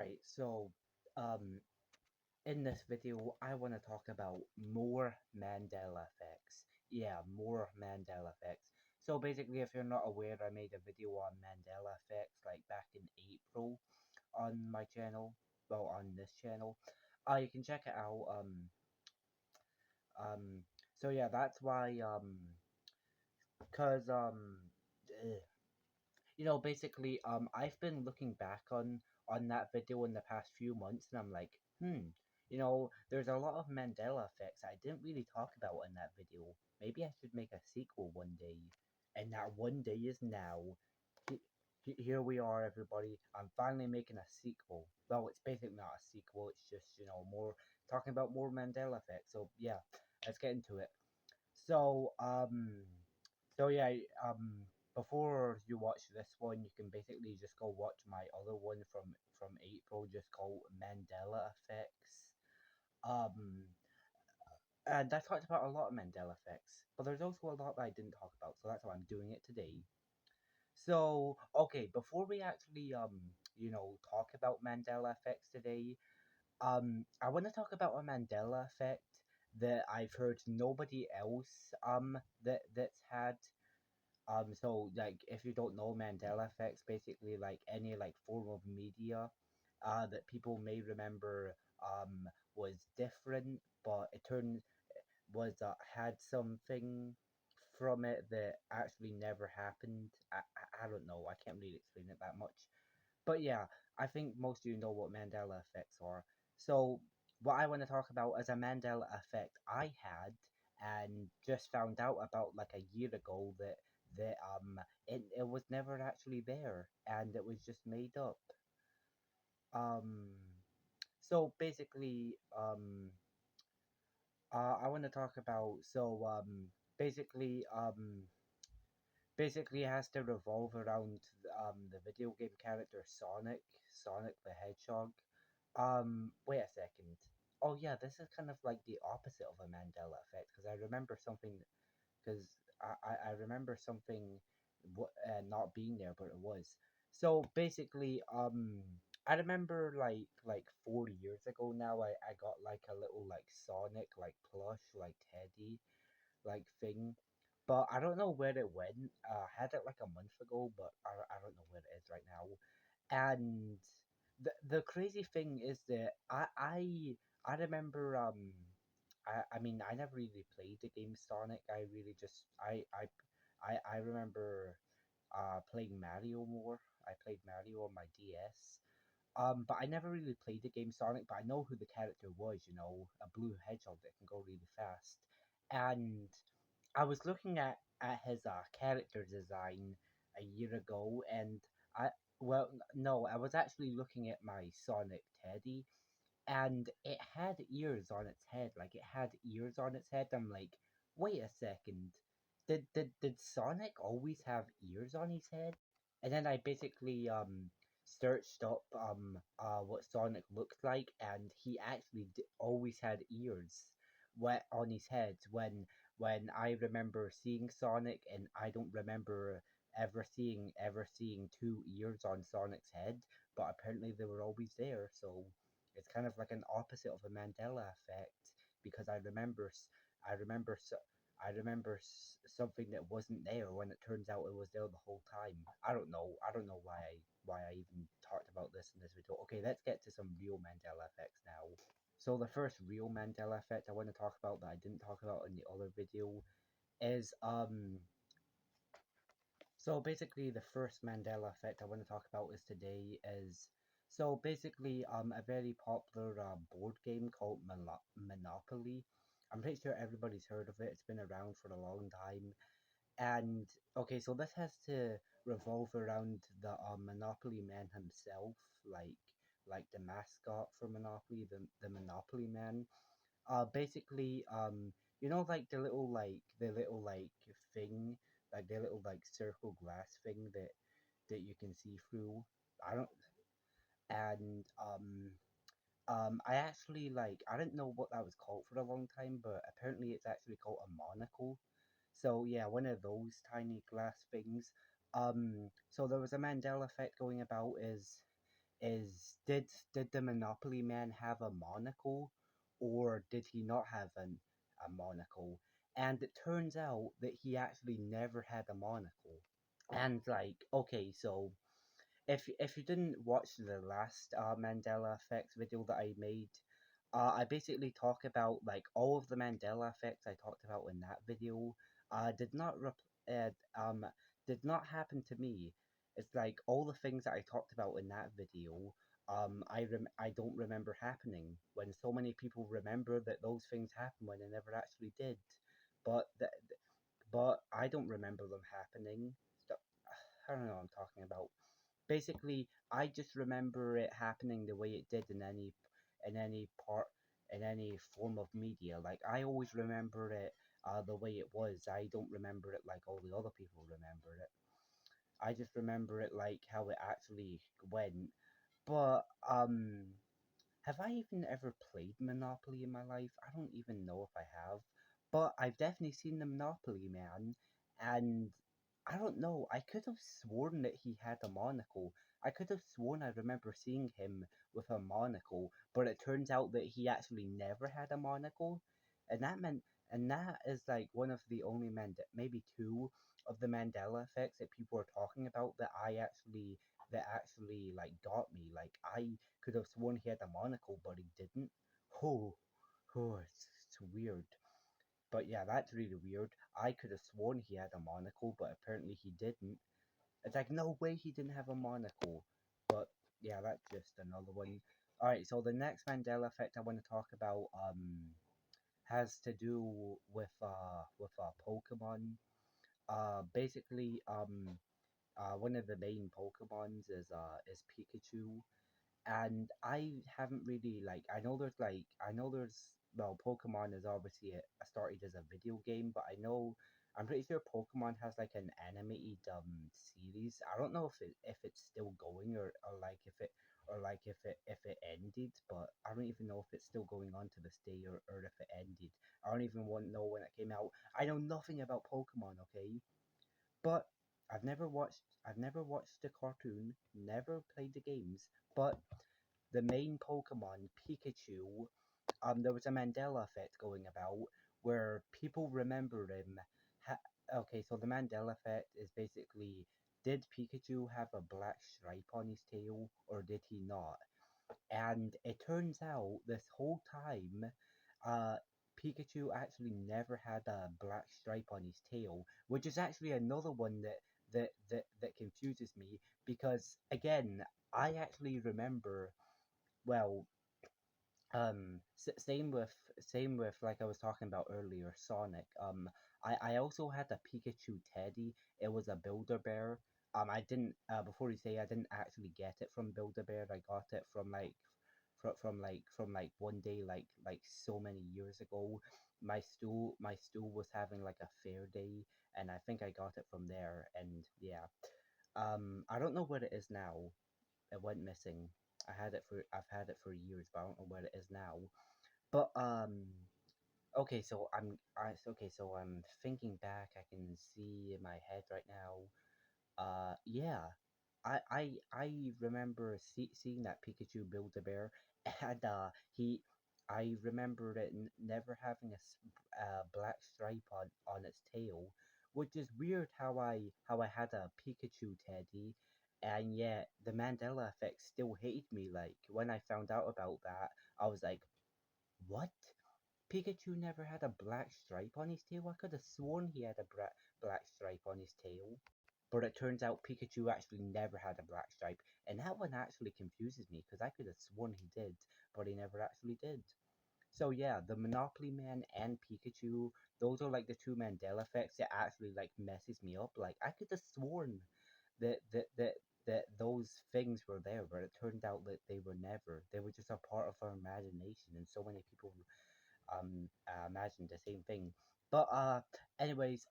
Alright, so um, in this video, I want to talk about more Mandela effects. Yeah, more Mandela effects. So basically, if you're not aware, I made a video on Mandela effects like back in April on my channel. Well, on this channel. You can check it out. Um, so yeah, that's why, cause, ugh. Basically, I've been looking back on that video in the past few months, and I'm like, there's a lot of Mandela effects I didn't really talk about in that video. Maybe I should make a sequel one day, and that one day is now. Here we are, everybody. I'm finally making a sequel. Well, it's basically not a sequel. It's just more talking about more Mandela effects. So yeah, let's get into it. So so yeah, before you watch this one, you can basically just go watch my other one from April, just called Mandela Effects. Um, and I talked about a lot of Mandela effects, but there's also a lot that I didn't talk about, so that's why I'm doing it today. So okay, before we actually talk about Mandela effects today, I want to talk about a Mandela effect that I've heard nobody else that's had. So like if you don't know, Mandela effects, basically like any like form of media that people may remember was different, but it turned was had something from it that actually never happened. I don't know. I can't really explain it that much. But yeah, I think most of you know what Mandela effects are. So what I want to talk about is a Mandela effect I had and just found out about like a year ago that it was never actually there and it was just made up. Um so basically I want to talk about basically basically has to revolve around the video game character Sonic the Hedgehog. Wait a second. Oh yeah, this is kind of like the opposite of a Mandela effect because I remember something because I remember something not being there, but it was. So basically, I remember like 4 years ago now, I got like a little like Sonic like plush like teddy like thing, but I don't know where it went. I had it like a month ago, but I don't know where it is right now. And the crazy thing is that I remember I mean I never really played the game Sonic. I really just I remember playing Mario more. I played Mario on my DS. But I never really played the game Sonic, but I know who the character was, a blue hedgehog that can go really fast. And I was looking at his character design a year ago, and I well no, I was actually looking at my Sonic Teddy, and it had ears on its head. Like it had ears on its head. I'm like, wait a second, did Sonic always have ears on his head? And then I basically searched up what Sonic looked like, and he actually always had ears wet on his head when I remember seeing Sonic, and I don't remember ever seeing two ears on Sonic's head, but apparently they were always there. So it's kind of like an opposite of a Mandela effect because I remember something that wasn't there when it turns out it was there the whole time. I don't know. I don't know why I even talked about this in this video. Okay, let's get to some real Mandela effects now. So the first real Mandela effect I want to talk about that I didn't talk about in the other video is so basically the first Mandela effect I want to talk about is today is so basically a very popular board game called Monopoly. I'm pretty sure everybody's heard of it. It's been around for a long time. And okay, so this has to revolve around the Monopoly man himself, like the mascot for Monopoly, the Monopoly man. Basically, like the little thing, like the little like circle glass thing that you can see through. I don't, and I actually I didn't know what that was called for a long time, but apparently it's actually called a monocle. So yeah, one of those tiny glass things. So there was a Mandela effect going about is did the Monopoly man have a monocle, or did he not have a monocle? And it turns out that he actually never had a monocle. And like, okay, so if you didn't watch the last Mandela effects video that I made, I basically talk about like all of the Mandela effects I talked about in that video. Did not did not happen to me. It's like all the things that I talked about in that video. I don't remember happening, when so many people remember that those things happened when they never actually did. But but I don't remember them happening. So, I don't know what I'm talking about. Basically, I just remember it happening the way it did in any part in any form of media. Like I always remember it the way it was. I don't remember it like all the other people remember it. I just remember it like how it actually went. But have I even ever played Monopoly in my life? I don't even know if I have. But I've definitely seen the Monopoly man, and I don't know, I could have sworn that he had a monocle. I could have sworn I remember seeing him with a monocle, but it turns out that he actually never had a monocle. And that meant and that is like one of the only maybe two of the Mandela effects that people are talking about that actually like got me. Like I could have sworn he had a monocle, but he didn't. Oh, it's weird. But yeah, that's really weird. I could have sworn he had a monocle, but apparently he didn't. It's like, no way he didn't have a monocle. But yeah, that's just another one. Alright, so the next Mandela effect I want to talk about has to do with Pokemon. Basically one of the main Pokemons is Pikachu, and I haven't really like I know there's well Pokemon is obviously started as a video game, but I'm pretty sure Pokemon has like an animated series. I don't know if it's still going, or like if it ended, but I don't even know if it's still going on to this day, or if it ended. I don't even want to know when it came out. I know nothing about Pokemon, okay? But I've never watched the cartoon, never played the games, but the main Pokemon, Pikachu, there was a Mandela effect going about where people remembered him. Okay, so the Mandela effect is basically, did Pikachu have a black stripe on his tail, or did he not? And it turns out this whole time, uh, Pikachu actually never had a black stripe on his tail, which is actually another one that confuses me, because again, I actually remember, well, same with like I was talking about earlier, Sonic. I also had a Pikachu Teddy. It was a Builder Bear. I didn't before you say, I didn't actually get it from Builder Bear. I got it from from like one day, like so many years ago. My stool was having like a fair day, and I think I got it from there. And yeah, I don't know where it is now. It went missing. I've had it for years, but I don't know where it is now. But okay, so I'm thinking back. I can see in my head right now. Yeah, I remember seeing that Pikachu Build a Bear, and I remember it never having black stripe on its tail, which is weird. How I had a Pikachu Teddy, and yet the Mandela effect still hated me. Like when I found out about that, I was like, what? Pikachu never had a black stripe on his tail? I could have sworn he had a black stripe on his tail. But it turns out Pikachu actually never had a black stripe, and that one actually confuses me, because I could have sworn he did, but he never actually did. So yeah, the Monopoly Man and Pikachu, those are like the two Mandela effects that actually like messes me up. Like I could have sworn that those things were there, but it turned out that they were never. They were just a part of our imagination, and so many people imagined the same thing. But anyways,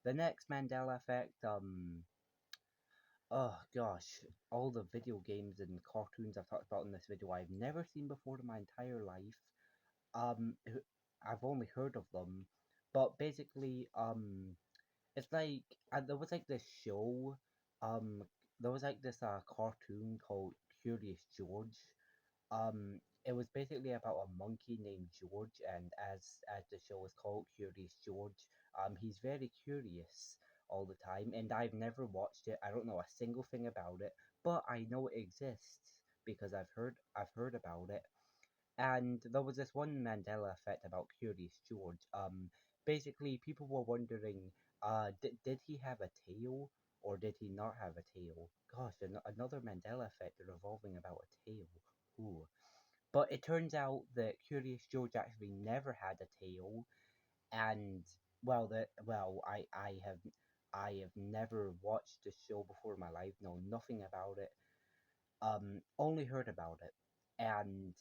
the next Mandela effect, oh gosh, all the video games and cartoons I've talked about in this video I've never seen before in my entire life. I've only heard of them, but basically, it's like there was like this show, um, there was like this cartoon called Curious George. It was basically about a monkey named George, and as the show is called, Curious George, he's very curious all the time, and I've never watched it. I don't know a single thing about it, but I know it exists because I've heard about it. And there was this one Mandela effect about Curious George. Basically, people were wondering, did he have a tail or did he not have a tail? Gosh, another Mandela effect revolving about a tail. Ooh. But it turns out that Curious George actually never had a tail, and I have never watched the show before in my life, know nothing about it, only heard about it, and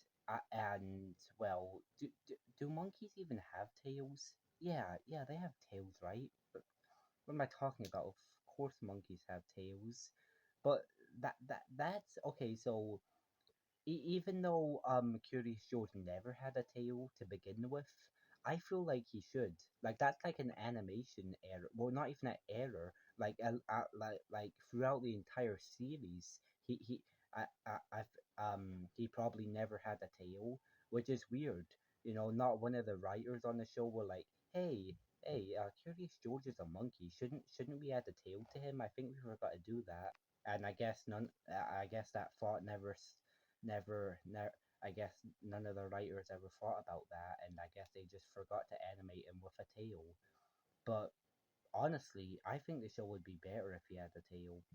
and well, do monkeys even have tails? Yeah, yeah, they have tails, right? But what am I talking about? Of course, monkeys have tails, but that's okay. So even though Curious George never had a tail to begin with, I feel like he should. Like that's like an animation error. Well, not even an error. Like throughout the entire series, he he probably never had a tail, which is weird. Not one of the writers on the show were like, hey, Curious George is a monkey. Shouldn't we add a tail to him? I think we forgot to do that. And I guess none. I guess that thought never. I guess none of the writers ever thought about that, and I guess they just forgot to animate him with a tail. But honestly, I think the show would be better if he had a tail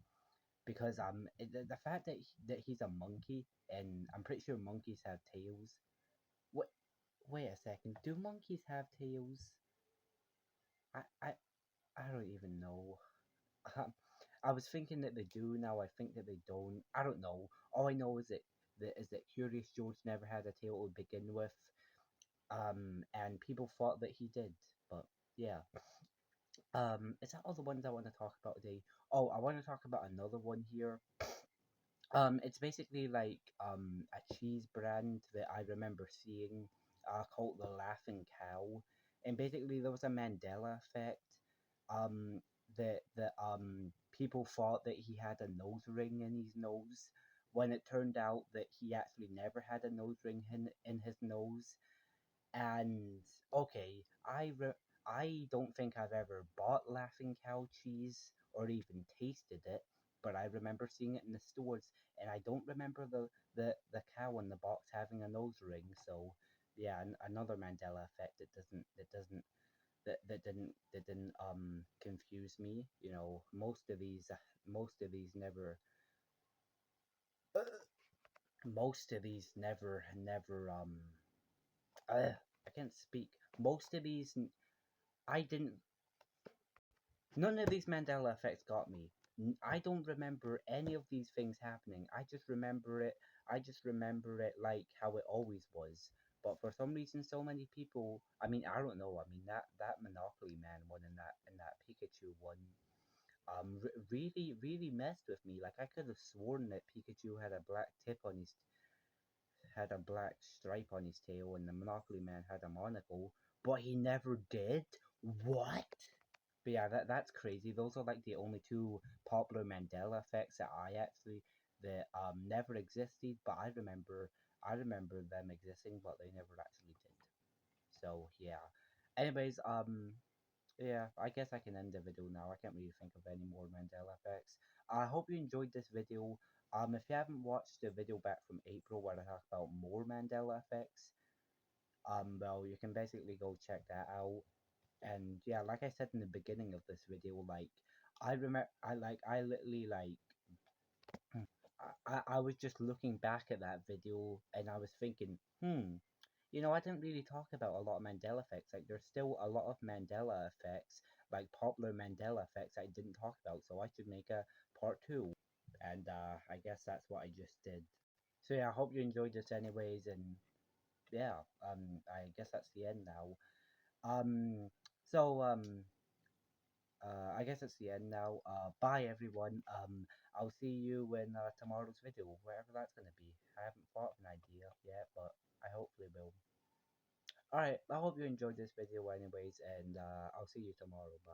because the fact that he's a monkey, and I'm pretty sure monkeys have tails. What? Wait a second. Do monkeys have tails? I I I don't even know. I was thinking that they do. Now I think that they don't. I don't know. All I know is that Curious George never had a tail to begin with. And people thought that he did. But yeah. Is that all the ones I want to talk about today? Oh, I want to talk about another one here. It's basically like a cheese brand that I remember seeing called the Laughing Cow, and basically there was a Mandela effect. Um, that people thought that he had a nose ring in his nose, when it turned out that he actually never had a nose ring in his nose. And okay, I don't think I've ever bought Laughing Cow cheese or even tasted it, but I remember seeing it in the stores, and I don't remember the cow in the box having a nose ring. So yeah, another Mandela effect that didn't confuse me. Most of these never most of these never I can't speak. Most of these I didn't None of these Mandela effects got me. I don't remember any of these things happening. I just remember it like how it always was. But for some reason, so many people. I mean, I don't know. I mean, that Monopoly Man one and that Pikachu one. Really messed with me. Like I could have sworn that Pikachu had a black stripe on his tail, and the Monopoly Man had a monocle, but he never did. What? But yeah, that's crazy. Those are like the only two popular Mandela effects that never existed, but I remember them existing, but they never actually did. So yeah. Anyways, yeah, I guess I can end the video now. I can't really think of any more Mandela effects. I hope you enjoyed this video. If you haven't watched the video back from April where I talk about more Mandela effects, well, you can basically go check that out. And yeah, like I said in the beginning of this video, like I literally like I was just looking back at that video and I was thinking, I didn't really talk about a lot of Mandela effects. Like there's still a lot of Mandela effects, like popular Mandela effects I didn't talk about, so I should make a part two. And I guess that's what I just did. So yeah, I hope you enjoyed this anyways, and yeah, I guess that's the end now. Um so I guess it's the end now. Bye everyone. I'll see you in tomorrow's video, wherever that's gonna be. I haven't thought of an idea yet, but I hopefully will. Alright, I hope you enjoyed this video anyways, and I'll see you tomorrow. Bye.